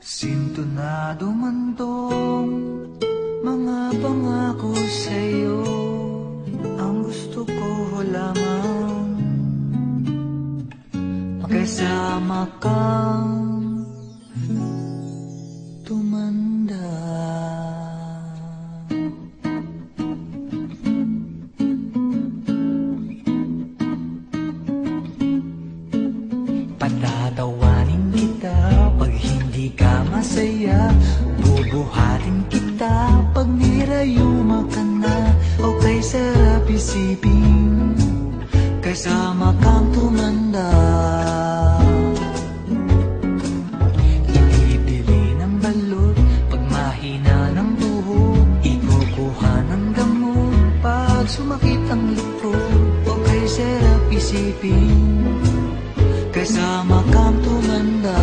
Sintonado man tong mga pangako sa'yo, ang gusto ko lamang magkasama kang tumanda. Patatawanin kita pag hindi ka masaya, bubuhatin kita pag nirayuma ka na. O kay sarap isipin kasama kang tumanda. Ibibili ng balot pag mahina ng tuhod, ikukuha ng gamot pag sumakit ang likod. O kay sarap isipin kasama kang tumanda.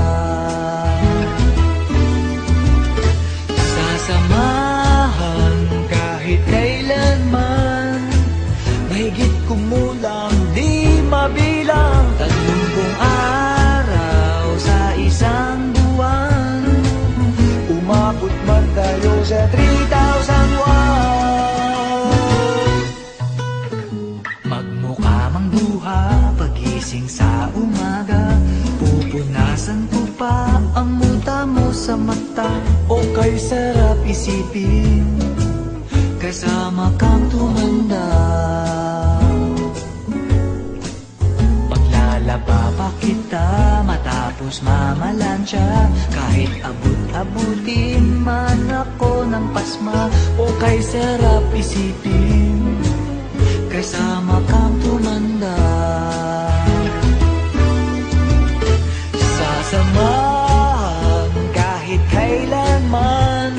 Sasamahan kahit kailanman, mahigit kumulang di mabilang, 30 araw sa isang buwan, umabot man tayo sa 3,000 won. Magmukha mang duha pagising sa umaga, pupunasan ko pa ang muta mo sa mata. O kay sarap isipin kasama kang tumanda. Paglalaba pa kita matapos mamalansya, kahit abut-abutin man ako ng pasma. O kay sarap isipin kasama kang tumanda. Sasamahan kahit kailanman,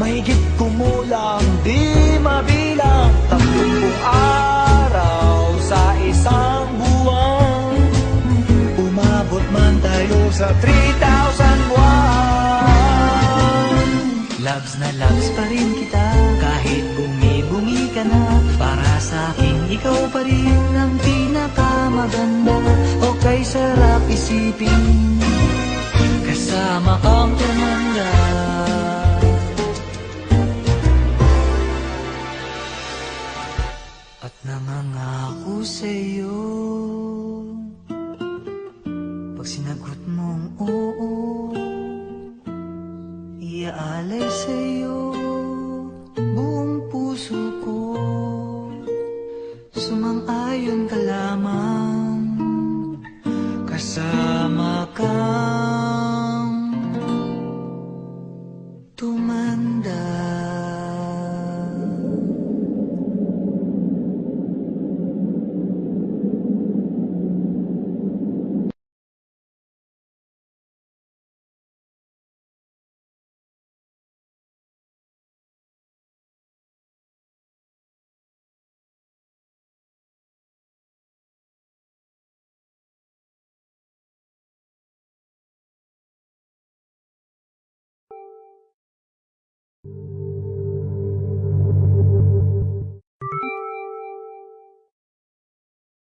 mahigit kumulang di mabilang, 30 araw sa isang buwan, umabot man tayo sa 3,000 won. Loves na loves pa rin kita kahit bungi-bungi ka na, para sa akin ikaw pa rin ang pinakamaganda. O kay sarap isipin kasama kang tumanda. At nangangako sa'yo, pag sinagot mong oo, iaalay sa'yo